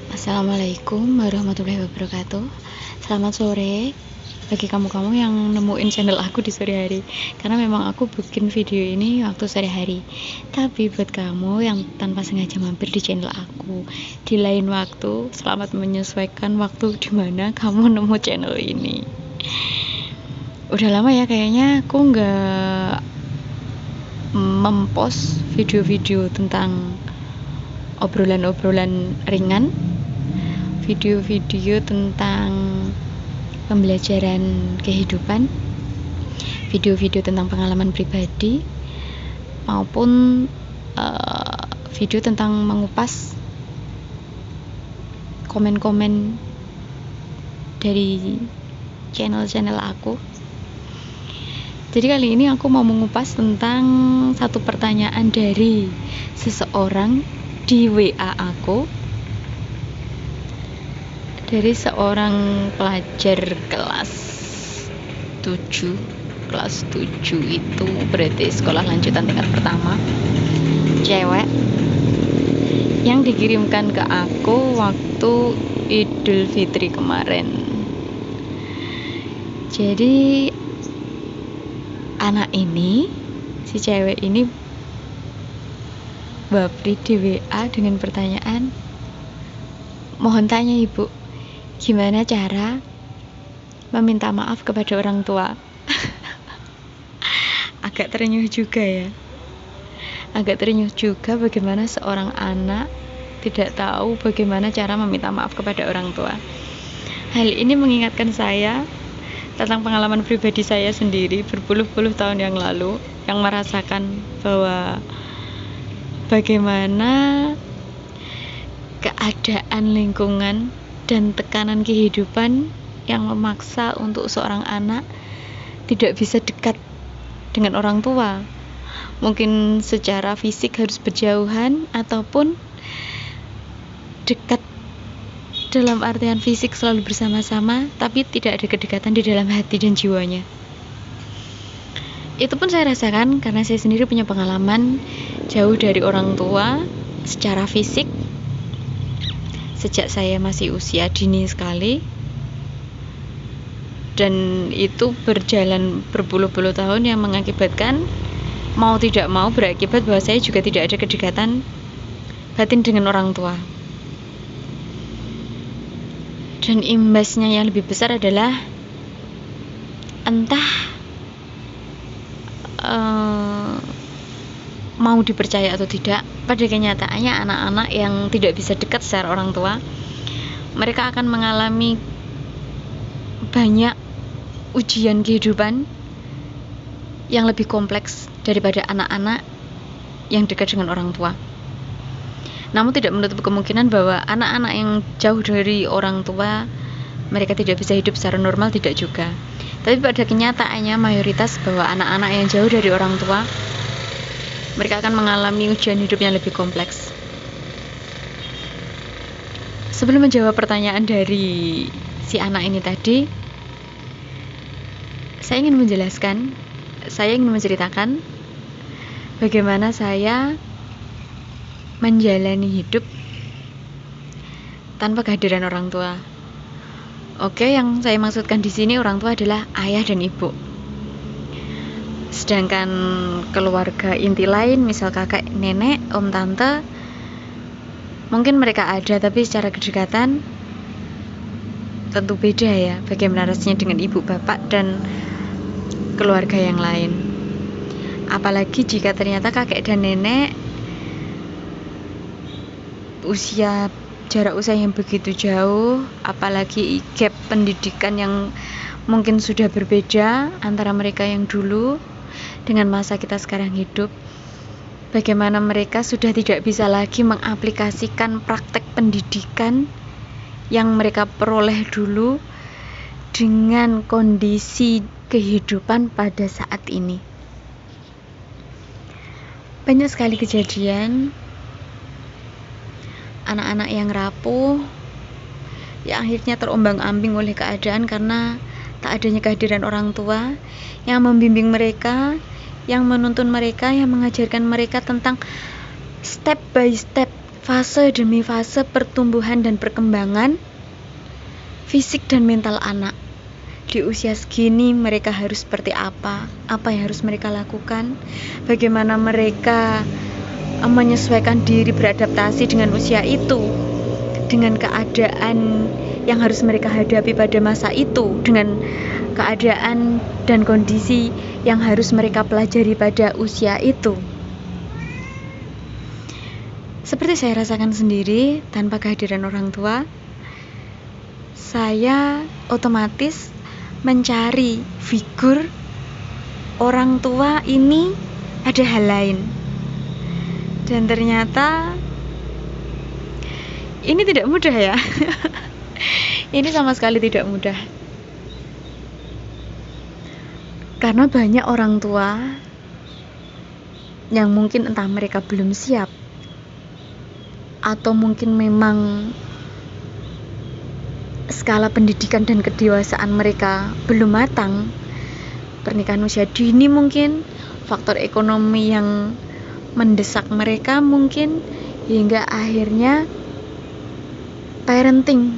Assalamualaikum warahmatullahi wabarakatuh. Selamat sore bagi kamu-kamu yang nemuin channel aku di sore hari. Karena memang aku bikin video ini waktu sore hari. Tapi buat kamu yang tanpa sengaja mampir di channel aku di lain waktu, selamat menyesuaikan waktu dimana kamu nemu channel ini. Udah lama ya kayaknya aku nggak mempost video-video tentang obrolan-obrolan ringan, video-video tentang pembelajaran kehidupan, video-video tentang pengalaman pribadi, maupun video tentang mengupas komen-komen dari channel-channel aku. Jadi kali ini aku mau mengupas tentang satu pertanyaan dari seseorang di WA aku, dari seorang pelajar kelas 7 itu berarti sekolah lanjutan tingkat pertama, cewek, yang dikirimkan ke aku waktu Idul Fitri kemarin. Jadi anak ini, si cewek ini bapri di WA dengan pertanyaan, mohon tanya ibu, gimana cara meminta maaf kepada orang tua? Agak terenyuh juga bagaimana seorang anak tidak tahu bagaimana cara meminta maaf kepada orang tua. Hal ini mengingatkan saya tentang pengalaman pribadi saya sendiri berpuluh-puluh tahun yang lalu, yang merasakan bahwa bagaimana keadaan lingkungan dan tekanan kehidupan yang memaksa untuk seorang anak tidak bisa dekat dengan orang tua. Mungkin secara fisik harus berjauhan, ataupun dekat dalam artian fisik selalu bersama-sama, tapi tidak ada kedekatan di dalam hati dan jiwanya. Itu pun saya rasakan karena saya sendiri punya pengalaman jauh dari orang tua secara fisik sejak saya masih usia dini sekali, dan itu berjalan berpuluh-puluh tahun yang mengakibatkan mau tidak mau berakibat bahwa saya juga tidak ada kedekatan batin dengan orang tua. Dan imbasnya yang lebih besar adalah entah mau dipercaya atau tidak, pada kenyataannya anak-anak yang tidak bisa dekat secara orang tua, mereka akan mengalami banyak ujian kehidupan yang lebih kompleks daripada anak-anak yang dekat dengan orang tua. Namun tidak menutup kemungkinan bahwa anak-anak yang jauh dari orang tua mereka tidak bisa hidup secara normal, tidak juga. Tapi pada kenyataannya mayoritas bahwa anak-anak yang jauh dari orang tua mereka akan mengalami ujian hidup yang lebih kompleks. Sebelum menjawab pertanyaan dari si anak ini tadi, saya ingin menceritakan bagaimana saya menjalani hidup tanpa kehadiran orang tua. Oke, yang saya maksudkan di sini orang tua adalah ayah dan ibu. Sedangkan keluarga inti lain, misal kakek, nenek, om, tante, mungkin mereka ada, tapi secara kedekatan tentu beda ya, bagaimana rasanya dengan ibu, bapak, dan keluarga yang lain. Apalagi jika ternyata kakek dan nenek jarak usia yang begitu jauh, apalagi gap pendidikan yang mungkin sudah berbeda antara mereka yang dulu dengan masa kita sekarang hidup. Bagaimana mereka sudah tidak bisa lagi mengaplikasikan praktek pendidikan yang mereka peroleh dulu dengan kondisi kehidupan pada saat ini. Banyak sekali kejadian anak-anak yang rapuh, yang akhirnya terombang-ambing oleh keadaan karena tak adanya kehadiran orang tua yang membimbing mereka, yang menuntun mereka, yang mengajarkan mereka tentang step by step fase demi fase pertumbuhan dan perkembangan fisik dan mental anak. Di usia segini mereka harus seperti apa yang harus mereka lakukan, bagaimana mereka menyesuaikan diri, beradaptasi dengan usia itu, dengan keadaan yang harus mereka hadapi pada masa itu, dengan keadaan dan kondisi yang harus mereka pelajari pada usia itu. Seperti saya rasakan sendiri, tanpa kehadiran orang tua, saya otomatis mencari figur orang tua ini ada hal lain. Dan ternyata ini tidak mudah ya. Ini sama sekali tidak mudah. Karena banyak orang tua yang mungkin entah mereka belum siap, atau mungkin memang skala pendidikan dan kedewasaan mereka belum matang. Pernikahan usia dini mungkin, faktor ekonomi yang mendesak mereka mungkin, hingga akhirnya parenting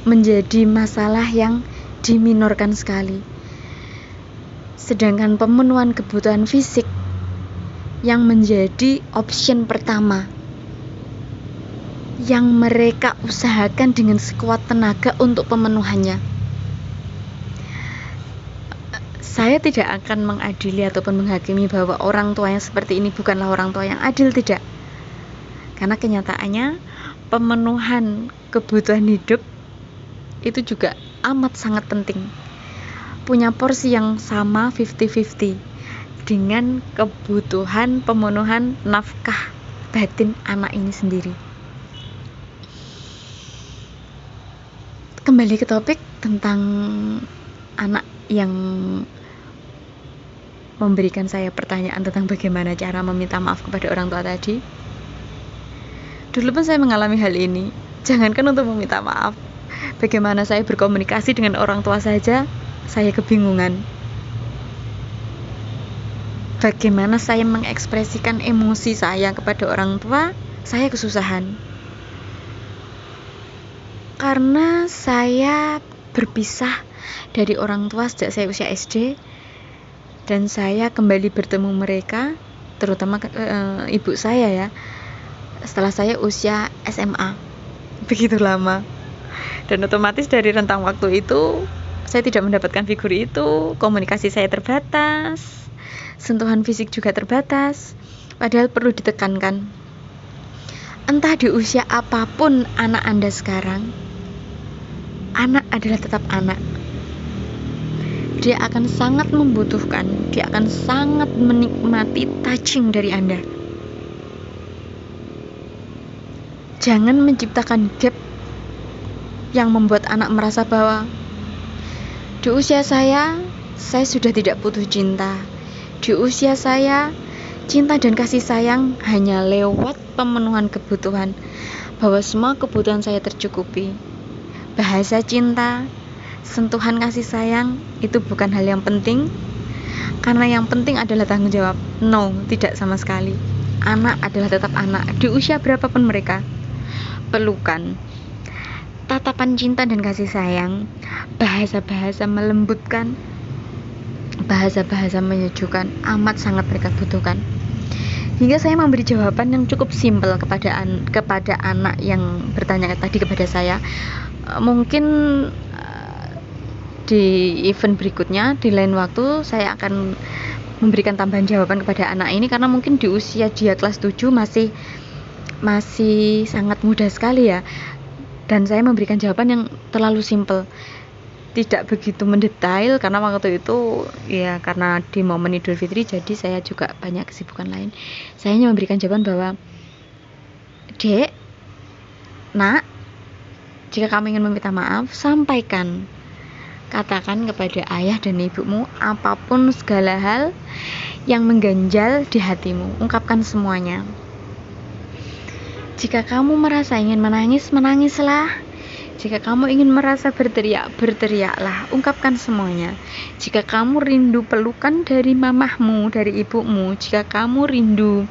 menjadi masalah yang diminorkan sekali. Sedangkan pemenuhan kebutuhan fisik yang menjadi option pertama, yang mereka usahakan dengan sekuat tenaga untuk pemenuhannya. Saya tidak akan mengadili ataupun menghakimi bahwa orang tua yang seperti ini bukanlah orang tua yang adil, tidak. Karena kenyataannya pemenuhan kebutuhan hidup itu juga amat sangat penting. Punya porsi yang sama 50-50 dengan kebutuhan pemenuhan nafkah batin anak ini sendiri. Kembali ke topik tentang anak yang memberikan saya pertanyaan tentang bagaimana cara meminta maaf kepada orang tua tadi. Dulu pun saya mengalami hal ini. Jangankan untuk meminta maaf, bagaimana saya berkomunikasi dengan orang tua saja, saya kebingungan. Bagaimana saya mengekspresikan emosi saya kepada orang tua, saya kesusahan. Karena saya berpisah dari orang tua sejak saya usia SD, dan saya kembali bertemu mereka, terutama ibu saya ya, setelah saya usia SMA. Begitu lama. Dan otomatis dari rentang waktu itu saya tidak mendapatkan figur itu, komunikasi saya terbatas, sentuhan fisik juga terbatas. Padahal perlu ditekankan, entah di usia apapun anak Anda sekarang, anak adalah tetap anak. Dia akan sangat membutuhkan, dia akan sangat menikmati touching dari Anda. Jangan menciptakan gap yang membuat anak merasa bahwa di usia saya sudah tidak butuh cinta. Di usia saya, cinta dan kasih sayang hanya lewat pemenuhan kebutuhan, bahwa semua kebutuhan saya tercukupi. Bahasa cinta, sentuhan kasih sayang itu bukan hal yang penting, karena yang penting adalah tanggung jawab. No, tidak sama sekali. Anak adalah tetap anak, di usia berapapun mereka. Pelukan, tatapan cinta dan kasih sayang, bahasa-bahasa melembutkan, bahasa-bahasa menyejukkan amat sangat mereka butuhkan. Hingga saya memberi jawaban yang cukup simpel kepada anak yang bertanya tadi kepada saya. Mungkin di event berikutnya, di lain waktu, saya akan memberikan tambahan jawaban kepada anak ini, karena mungkin di usia dia kelas 7 masih sangat mudah sekali ya. Dan saya memberikan jawaban yang terlalu simpel, tidak begitu mendetail, karena waktu itu ya karena di momen Idul Fitri, jadi saya juga banyak kesibukan lain. Saya hanya memberikan jawaban bahwa, Dek, Nak, jika kamu ingin meminta maaf, sampaikan, katakan kepada ayah dan ibumu apapun segala hal yang mengganjal di hatimu, ungkapkan semuanya. Jika kamu merasa ingin menangis, menangislah. Jika kamu ingin merasa berteriak, berteriaklah, ungkapkan semuanya. Jika kamu rindu pelukan dari mamahmu, dari ibumu, jika kamu rindu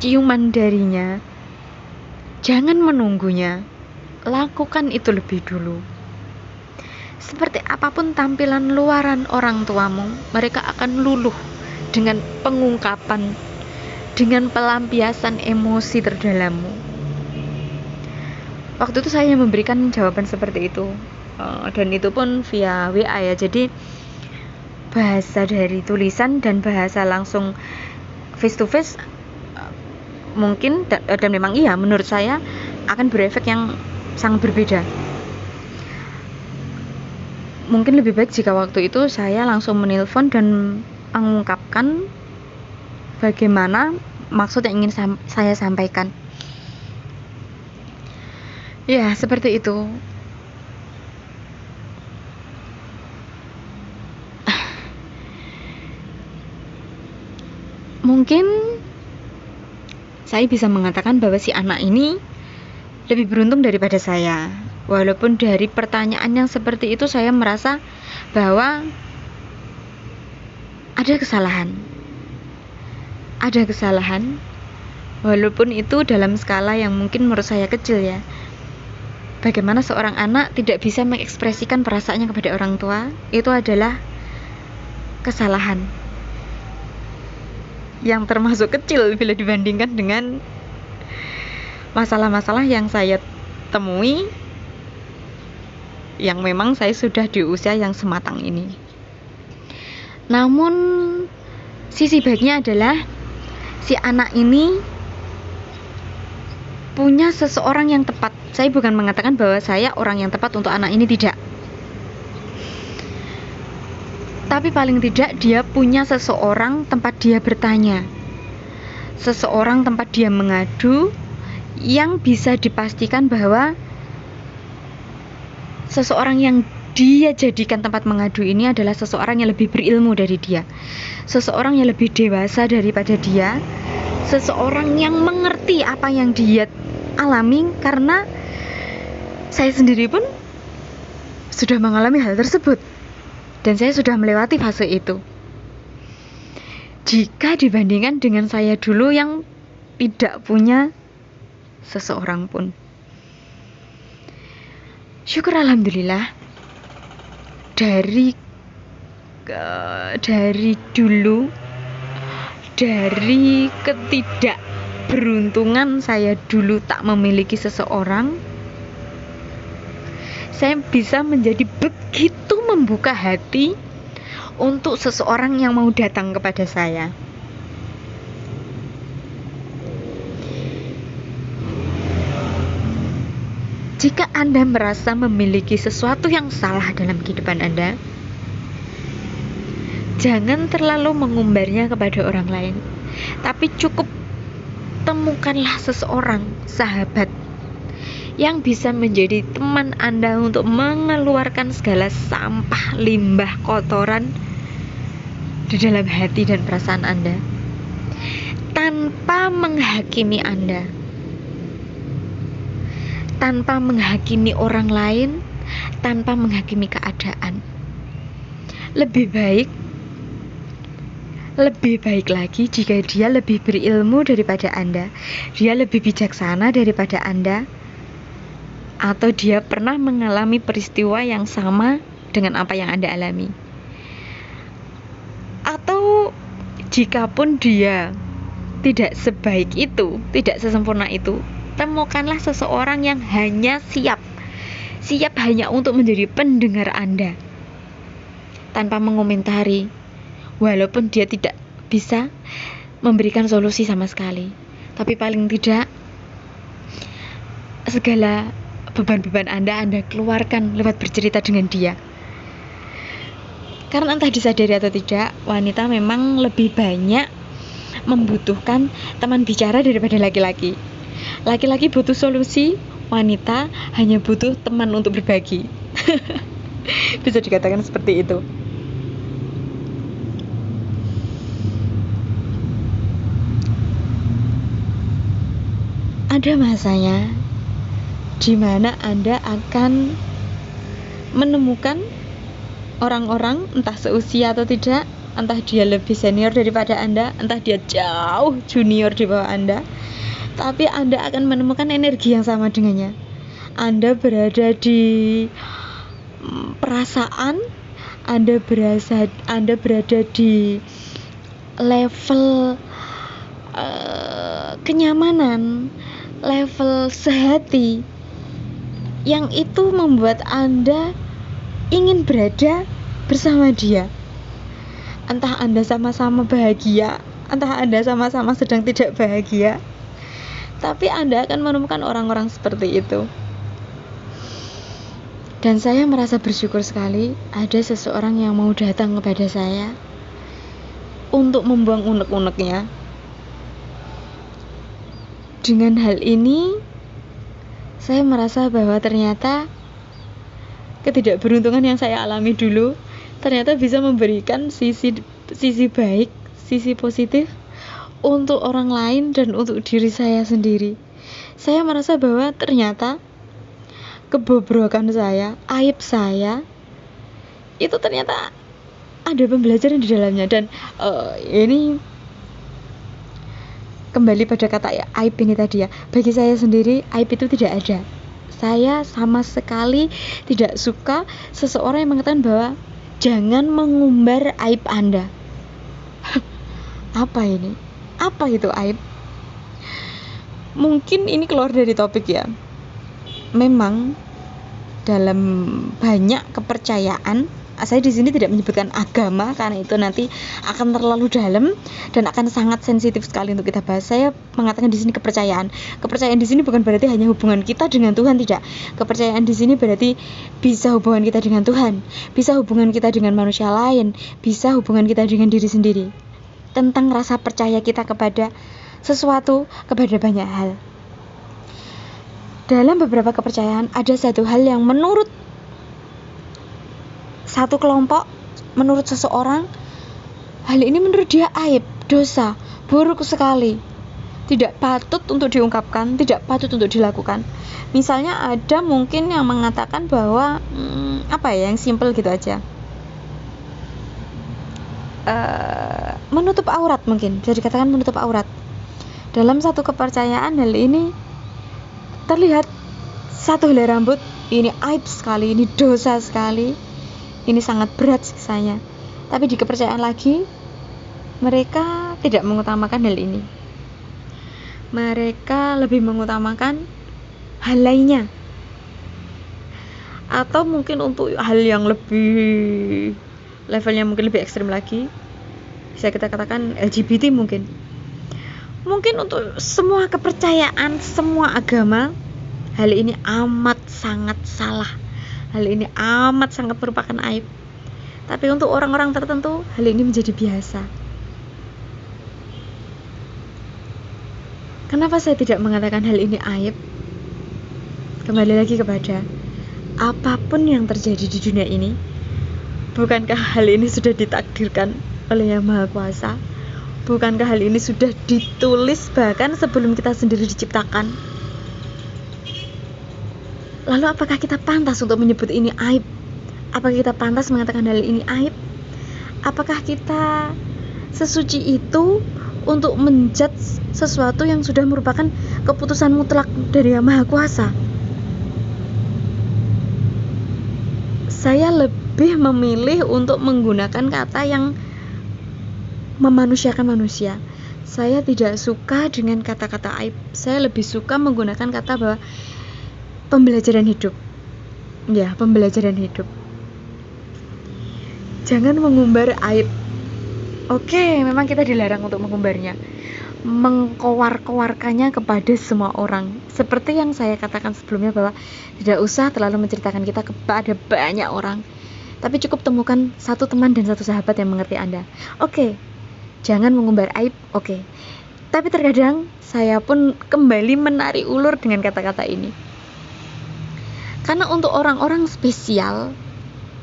ciuman darinya, Jangan menunggunya, lakukan itu lebih dulu. Seperti apapun tampilan luaran orang tuamu, mereka akan luluh dengan pengungkapan, dengan pelampiasan emosi terdalammu. Waktu itu saya memberikan jawaban seperti itu, dan itu pun via WA ya. Jadi bahasa dari tulisan dan bahasa langsung face to face mungkin dan memang iya, menurut saya akan berefek yang sangat berbeda. Mungkin lebih baik jika waktu itu saya langsung menelpon dan mengungkapkan bagaimana maksud yang ingin saya sampaikan. Ya, seperti itu. Mungkin saya bisa mengatakan bahwa si anak ini lebih beruntung daripada saya. Walaupun dari pertanyaan yang seperti itu saya merasa bahwa ada kesalahan. Walaupun itu dalam skala yang mungkin menurut saya kecil ya. Bagaimana seorang anak tidak bisa mengekspresikan perasaannya kepada orang tua, itu adalah kesalahan yang termasuk kecil bila dibandingkan dengan masalah-masalah yang saya temui, yang memang saya sudah di usia yang sematang ini. Namun sisi baiknya adalah si anak ini punya seseorang yang tepat. Saya bukan mengatakan bahwa saya orang yang tepat untuk anak ini, tidak. Tapi paling tidak dia punya seseorang tempat dia bertanya, seseorang tempat dia mengadu, yang bisa dipastikan bahwa seseorang yang dia jadikan tempat mengadu ini adalah seseorang yang lebih berilmu dari dia, seseorang yang lebih dewasa daripada dia, seseorang yang mengerti apa yang dia alami, karena saya sendiri pun sudah mengalami hal tersebut dan saya sudah melewati fase itu. Jika dibandingkan dengan saya dulu yang tidak punya seseorang pun. Syukur alhamdulillah dari dulu, dari ketidakberuntungan saya dulu tak memiliki seseorang, saya bisa menjadi begitu membuka hati untuk seseorang yang mau datang kepada saya. Jika Anda merasa memiliki sesuatu yang salah dalam kehidupan Anda, jangan terlalu mengumbarnya kepada orang lain, tapi cukup temukanlah seseorang, sahabat, yang bisa menjadi teman Anda untuk mengeluarkan segala sampah, limbah, kotoran di dalam hati dan perasaan Anda, tanpa menghakimi Anda, tanpa menghakimi orang lain, tanpa menghakimi keadaan. Lebih baik lagi jika dia lebih berilmu daripada Anda, dia lebih bijaksana daripada Anda, atau dia pernah mengalami peristiwa yang sama dengan apa yang Anda alami. Atau jikapun dia tidak sebaik itu, tidak sesempurna itu, temukanlah seseorang yang hanya siap hanya untuk menjadi pendengar Anda, tanpa mengomentari, walaupun dia tidak bisa memberikan solusi sama sekali, tapi paling tidak segala beban-beban Anda keluarkan lewat bercerita dengan dia. Karena entah disadari atau tidak, wanita memang lebih banyak membutuhkan teman bicara daripada laki-laki. Laki-laki butuh solusi, wanita hanya butuh teman untuk berbagi. Bisa dikatakan seperti itu. Ada masanya di mana Anda akan menemukan orang-orang, entah seusia atau tidak, entah dia lebih senior daripada Anda, entah dia jauh junior di bawah Anda, tapi Anda akan menemukan energi yang sama dengannya. Anda berada di perasaan, Anda berada di level kenyamanan, level sehati, yang itu membuat Anda ingin berada bersama dia. Entah Anda sama-sama bahagia, entah Anda sama-sama sedang tidak bahagia, tapi Anda akan menemukan orang-orang seperti itu. Dan saya merasa bersyukur sekali ada seseorang yang mau datang kepada saya untuk membuang unek-uneknya. Dengan hal ini, saya merasa bahwa ternyata ketidakberuntungan yang saya alami dulu ternyata bisa memberikan sisi baik, sisi positif untuk orang lain dan untuk diri saya sendiri. Saya merasa bahwa ternyata kebobrokan saya, aib saya, itu ternyata ada pembelajaran di dalamnya. Dan ini kembali pada kata aib ini tadi ya. Bagi saya sendiri, aib itu tidak ada. Saya sama sekali tidak suka seseorang yang mengatakan bahwa jangan mengumbar aib Anda. Apa ini? Apa itu aib? Mungkin ini keluar dari topik ya. Memang dalam banyak kepercayaan, saya di sini tidak menyebutkan agama karena itu nanti akan terlalu dalam dan akan sangat sensitif sekali untuk kita bahas. Saya mengatakan di sini kepercayaan. Kepercayaan di sini bukan berarti hanya hubungan kita dengan Tuhan, tidak. Kepercayaan di sini berarti bisa hubungan kita dengan Tuhan, bisa hubungan kita dengan manusia lain, bisa hubungan kita dengan diri sendiri. Tentang rasa percaya kita kepada sesuatu, kepada banyak hal. Dalam beberapa kepercayaan ada satu hal yang menurut satu kelompok, menurut seseorang, hal ini menurut dia aib, dosa, buruk sekali, tidak patut untuk diungkapkan, tidak patut untuk dilakukan. Misalnya ada mungkin yang mengatakan bahwa yang simple gitu aja, menutup aurat, mungkin bisa dikatakan menutup aurat. Dalam satu kepercayaan hal ini terlihat satu helai rambut, ini aib sekali, ini dosa sekali, ini sangat berat siksanya. Tapi di kepercayaan lagi, mereka tidak mengutamakan hal ini. Mereka lebih mengutamakan hal lainnya. Atau mungkin untuk hal yang lebih levelnya mungkin lebih ekstrim lagi, bisa kita katakan LGBT mungkin. Mungkin untuk semua kepercayaan, semua agama, hal ini amat sangat salah. Hal ini amat sangat merupakan aib. Tapi untuk orang-orang tertentu, hal ini menjadi biasa. Kenapa saya tidak mengatakan hal ini aib? Kembali lagi kepada apapun yang terjadi di dunia ini, bukankah hal ini sudah ditakdirkan oleh Yang Maha Kuasa? Bukankah hal ini sudah ditulis bahkan sebelum kita sendiri diciptakan? Lalu apakah kita pantas untuk menyebut ini aib? Apakah kita pantas mengatakan hal ini aib? Apakah kita sesuci itu untuk menjudge sesuatu yang sudah merupakan keputusan mutlak dari Yang Maha Kuasa? Saya lebih memilih untuk menggunakan kata yang memanusiakan manusia. Saya tidak suka dengan kata-kata aib. Saya lebih suka menggunakan kata bahwa pembelajaran hidup. Ya, pembelajaran hidup. Jangan mengumbar aib. Oke, memang kita dilarang untuk mengumbarnya, mengkowar-kowarkannya kepada semua orang. Seperti yang saya katakan sebelumnya bahwa tidak usah terlalu menceritakan kita kepada banyak orang, tapi cukup temukan satu teman dan satu sahabat yang mengerti Anda. Oke, jangan mengumbar aib. Oke. Tapi terkadang saya pun kembali menarik ulur dengan kata-kata ini. Karena untuk orang-orang spesial,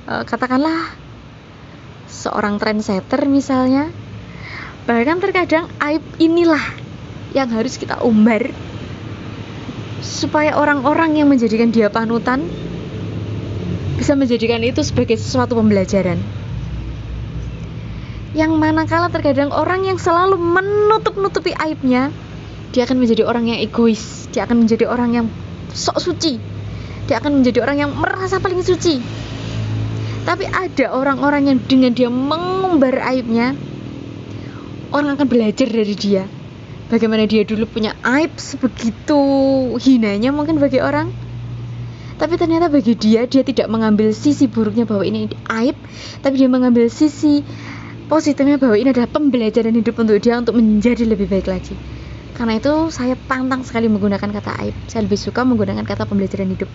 katakanlah seorang trendsetter misalnya, bahkan terkadang aib inilah yang harus kita umbar supaya orang-orang yang menjadikan dia panutan bisa menjadikan itu sebagai sesuatu pembelajaran. Yang manakala terkadang orang yang selalu menutup-nutupi aibnya, dia akan menjadi orang yang egois, dia akan menjadi orang yang sok suci, dia akan menjadi orang yang merasa paling suci. Tapi ada orang-orang yang dengan dia mengumbar aibnya, orang akan belajar dari dia. Bagaimana dia dulu punya aib sebegitu hinanya mungkin bagi orang, tapi ternyata bagi dia tidak mengambil sisi buruknya bahwa ini aib, tapi dia mengambil sisi positifnya bahwa ini adalah pembelajaran hidup untuk dia untuk menjadi lebih baik lagi. Karena itu saya pantang sekali menggunakan kata aib. Saya lebih suka menggunakan kata pembelajaran hidup.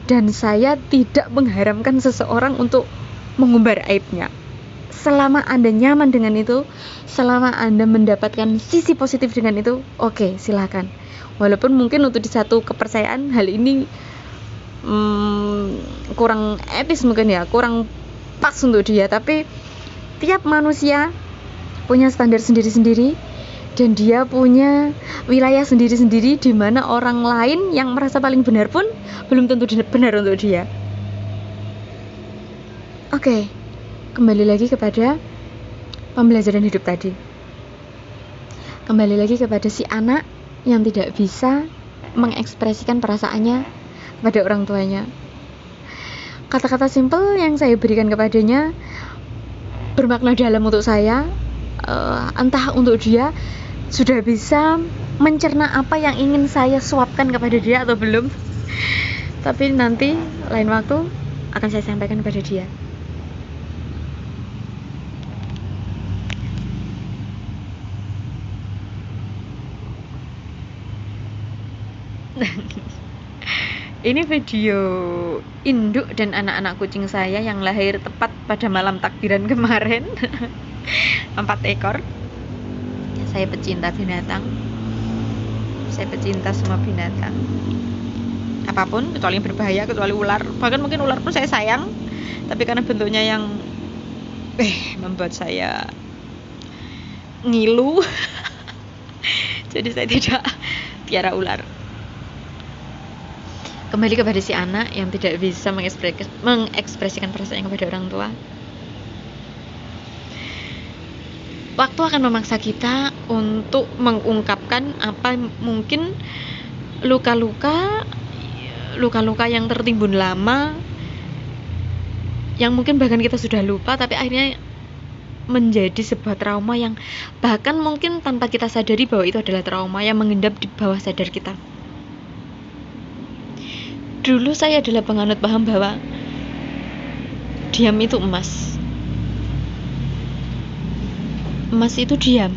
Dan saya tidak mengharamkan seseorang untuk mengumbar aibnya. Selama Anda nyaman dengan itu, selama Anda mendapatkan sisi positif dengan itu, oke, silakan. Walaupun mungkin untuk di satu kepercayaan hal ini kurang etis mungkin ya, kurang pas untuk dia. Tapi tiap manusia punya standar sendiri-sendiri, dan dia punya wilayah sendiri-sendiri di mana orang lain yang merasa paling benar pun belum tentu benar untuk dia. Oke, kembali lagi kepada pembelajaran hidup tadi. Kembali lagi kepada si anak yang tidak bisa mengekspresikan perasaannya kepada orang tuanya. Kata-kata simpel yang saya berikan kepadanya bermakna dalam untuk saya, entah untuk dia sudah bisa mencerna apa yang ingin saya suapkan kepada dia atau belum. Tapi nanti lain waktu akan saya sampaikan kepada dia. Ini video induk dan anak-anak kucing saya yang lahir tepat pada malam takbiran kemarin. 4 ekor. Saya pecinta binatang. Saya pecinta semua binatang. Apapun, kecuali yang berbahaya, kecuali ular. Bahkan mungkin ular pun saya sayang, tapi karena bentuknya yang membuat saya ngilu, jadi saya tidak piara ular. Kembali kepada si anak yang tidak bisa mengekspresikan perasaannya kepada orang tua. Waktu akan memaksa kita untuk mengungkapkan apa mungkin luka-luka yang tertimbun lama, yang mungkin bahkan kita sudah lupa, tapi akhirnya menjadi sebuah trauma yang bahkan mungkin tanpa kita sadari bahwa itu adalah trauma yang mengendap di bawah sadar kita. Dulu saya adalah penganut paham bahwa diam itu emas. Emas itu diam.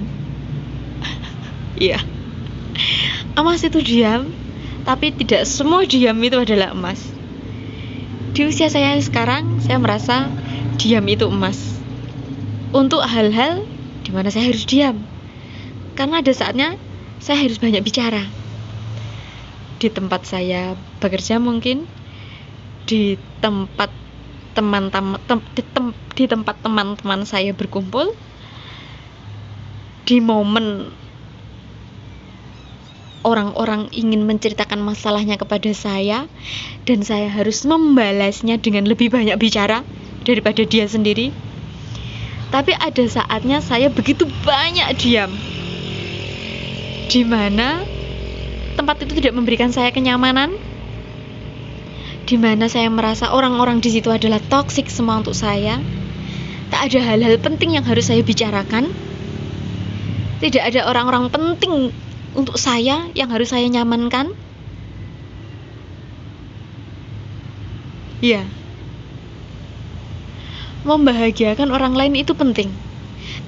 Iya. Emas itu diam, tapi tidak semua diam itu adalah emas. Di usia saya sekarang, saya merasa diam itu emas. Untuk hal-hal di mana saya harus diam. Karena ada saatnya saya harus banyak bicara. Di tempat saya bekerja mungkin, di tempat teman-teman saya berkumpul, di momen orang-orang ingin menceritakan masalahnya kepada saya dan saya harus membalasnya dengan lebih banyak bicara daripada dia sendiri. Tapi ada saatnya saya begitu banyak diam, di mana tempat itu tidak memberikan saya kenyamanan, di mana saya merasa orang-orang di situ adalah toksik semua untuk saya. Tak ada hal-hal penting yang harus saya bicarakan. Tidak ada orang-orang penting untuk saya yang harus saya nyamankan. Ya, membahagiakan orang lain itu penting,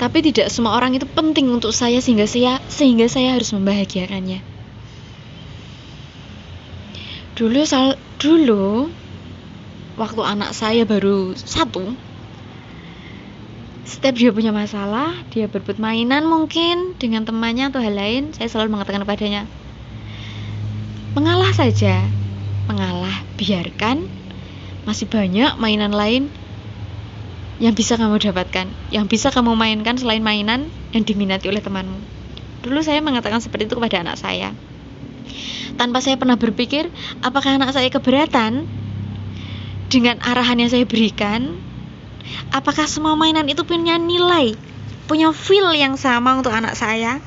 tapi tidak semua orang itu penting untuk saya sehingga saya harus membahagiakannya. Dulu waktu anak saya baru 1, setiap dia punya masalah, dia berebut mainan mungkin dengan temannya atau hal lain, saya selalu mengatakan kepadanya, mengalah saja, mengalah, biarkan masih banyak mainan lain yang bisa kamu dapatkan, yang bisa kamu mainkan selain mainan yang diminati oleh temanmu. Dulu saya mengatakan seperti itu kepada anak saya, tanpa saya pernah berpikir apakah anak saya keberatan dengan arahan yang saya berikan. Apakah semua mainan itu punya nilai, punya feel yang sama untuk anak saya?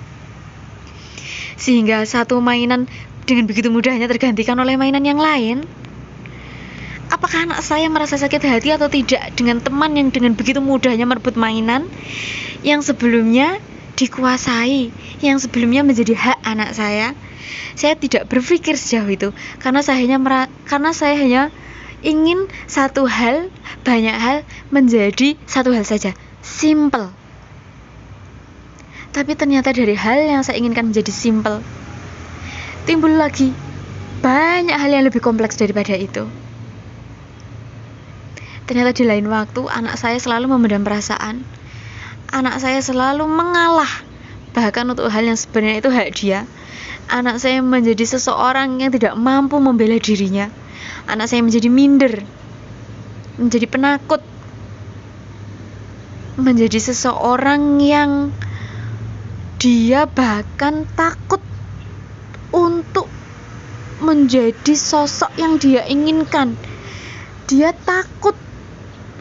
sehingga satu mainan dengan begitu mudahnya tergantikan oleh mainan yang lain? Apakah anak saya merasa sakit hati atau tidak dengan teman yang dengan begitu mudahnya merebut mainan yang sebelumnya dikuasai, yang sebelumnya menjadi hak anak saya? Saya tidak berpikir sejauh itu karena saya hanya ingin satu hal, banyak hal menjadi satu hal saja, simple. Tapi ternyata dari hal yang saya inginkan menjadi simple, timbul lagi banyak hal yang lebih kompleks daripada itu. Ternyata di lain waktu anak saya selalu memendam perasaan. Anak saya selalu mengalah, bahkan untuk hal yang sebenarnya itu hak dia. Anak saya menjadi seseorang yang tidak mampu membela dirinya. Anak saya menjadi minder, menjadi penakut, menjadi seseorang yang dia bahkan takut untuk menjadi sosok yang dia inginkan. Dia takut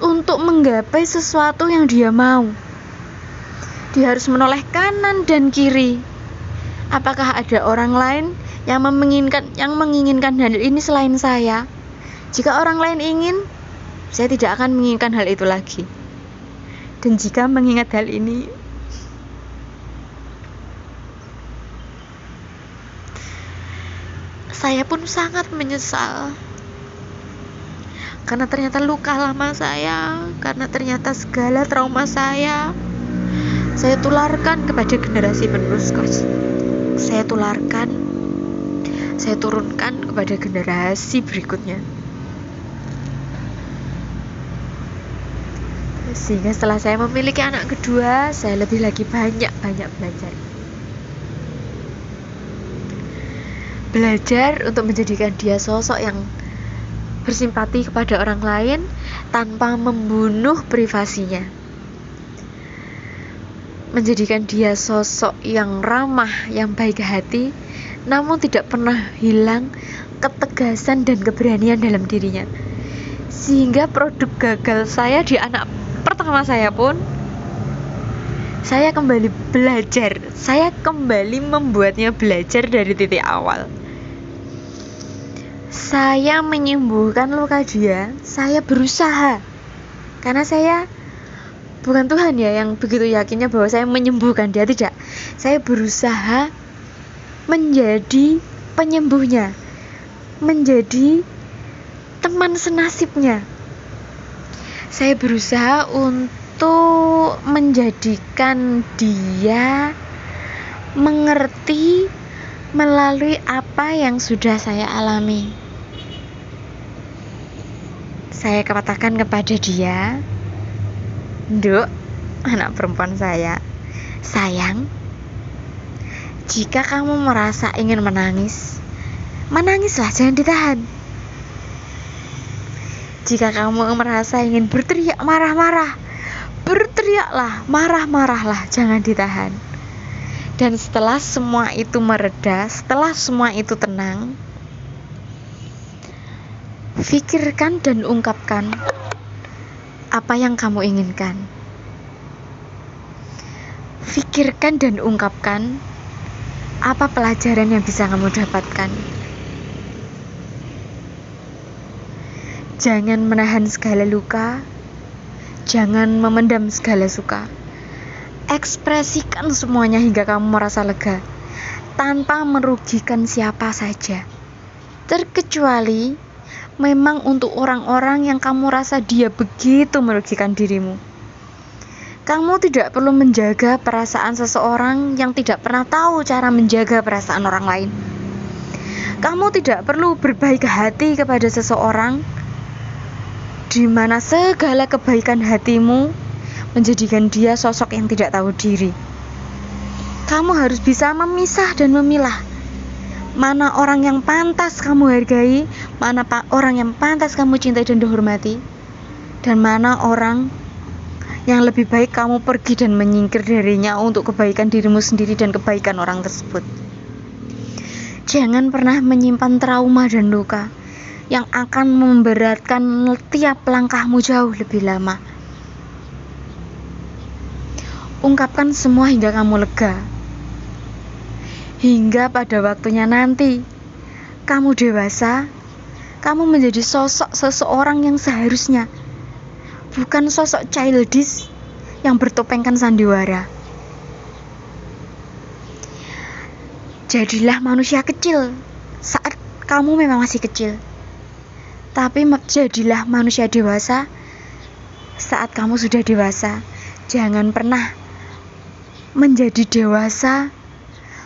untuk menggapai sesuatu yang dia mau. Dia harus menoleh kanan dan kiri. Apakah ada orang lain yang menginginkan hal ini selain saya? Jika orang lain ingin, saya tidak akan menginginkan hal itu lagi. Dan jika mengingat hal ini, saya pun sangat menyesal. Karena ternyata luka lama saya, karena ternyata segala trauma saya tularkan kepada generasi penerus. Saya turunkan kepada generasi berikutnya. Sehingga setelah saya memiliki anak kedua, saya lebih lagi banyak belajar. Belajar untuk menjadikan dia sosok yang bersimpati kepada orang lain tanpa membunuh privasinya. Menjadikan dia sosok yang ramah, yang baik hati, namun tidak pernah hilang ketegasan dan keberanian dalam dirinya. Sehingga produk gagal saya di anak pertama saya pun, saya kembali belajar. Saya kembali membuatnya belajar dari titik awal. Saya menyembuhkan luka dia, saya berusaha. Karena saya bukan Tuhan ya yang begitu yakinnya bahwa saya menyembuhkan dia, tidak. Saya berusaha menjadi penyembuhnya, menjadi teman senasibnya. Saya berusaha untuk menjadikan dia mengerti melalui apa yang sudah saya alami. Saya katakan kepada dia, "Nduk, anak perempuan saya, sayang, jika kamu merasa ingin menangis, menangislah, jangan ditahan. Jika kamu merasa ingin berteriak marah-marah, berteriaklah, marah-marahlah, jangan ditahan. Dan setelah semua itu mereda, setelah semua itu tenang, pikirkan dan ungkapkan apa yang kamu inginkan. Pikirkan dan ungkapkan apa pelajaran yang bisa kamu dapatkan. Jangan menahan segala luka, jangan memendam segala suka. Ekspresikan semuanya hingga kamu merasa lega, tanpa merugikan siapa saja. Terkecuali memang untuk orang-orang yang kamu rasa dia begitu merugikan dirimu. Kamu tidak perlu menjaga perasaan seseorang yang tidak pernah tahu cara menjaga perasaan orang lain. Kamu tidak perlu berbaik hati kepada seseorang di mana segala kebaikan hatimu menjadikan dia sosok yang tidak tahu diri. Kamu harus bisa memisah dan memilah mana orang yang pantas kamu hargai, mana orang yang pantas kamu cintai dan dihormati, dan mana orang yang lebih baik kamu pergi dan menyingkir darinya untuk kebaikan dirimu sendiri dan kebaikan orang tersebut. Jangan pernah menyimpan trauma dan luka yang akan memberatkan tiap langkahmu jauh lebih lama. Ungkapkan semua hingga kamu lega. hingga pada waktunya nanti kamu dewasa, kamu menjadi sosok seseorang yang seharusnya, bukan sosok childish yang bertopengkan sandiwara. Jadilah manusia kecil saat kamu memang masih kecil, tapi jadilah manusia dewasa saat kamu sudah dewasa. Jangan pernah menjadi dewasa,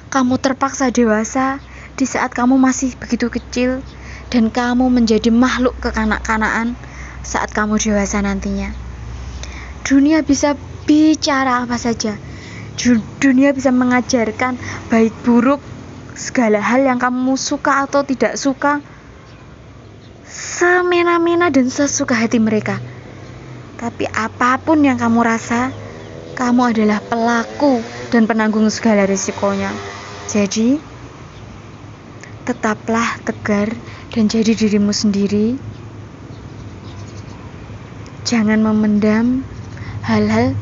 kamu terpaksa dewasa di saat kamu masih begitu kecil, dan kamu menjadi makhluk kekanak-kanakan saat kamu dewasa nantinya. Dunia bisa bicara apa saja, dunia bisa mengajarkan baik buruk, segala hal yang kamu suka atau tidak suka, semena-mena dan sesuka hati mereka. Tapi apapun yang kamu rasa, kamu adalah pelaku dan penanggung segala risikonya. Jadi, tetaplah tegar dan jadi dirimu sendiri. Jangan memendam hal-hal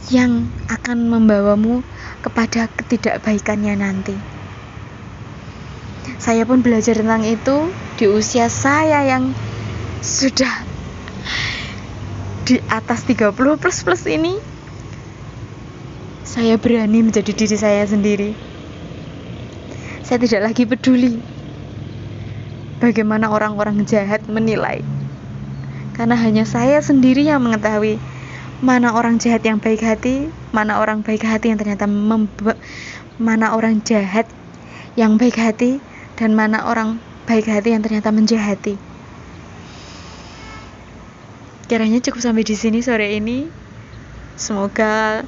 yang akan membawamu kepada ketidakbaikannya nanti. Saya pun belajar tentang itu di usia saya yang sudah di atas 30 plus ini. Saya berani menjadi diri saya sendiri. Saya tidak lagi peduli bagaimana orang-orang jahat menilai, karena hanya saya sendiri yang mengetahui mana orang jahat yang baik hati, mana orang baik hati yang ternyata mana orang jahat yang baik hati, dan mana orang baik hati yang ternyata menjahati. Kiranya cukup sampai di sini sore ini. Semoga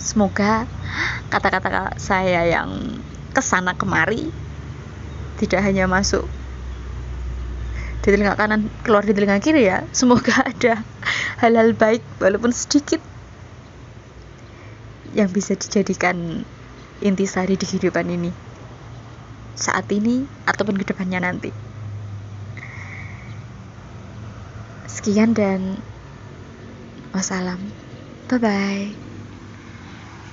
semoga kata-kata saya yang kesana kemari tidak hanya masuk di telinga kanan keluar di telinga kiri ya. Semoga ada hal-hal baik walaupun sedikit yang bisa dijadikan intisari di kehidupan ini, saat ini ataupun kedepannya nanti. Sekian dan wassalam. Bye bye.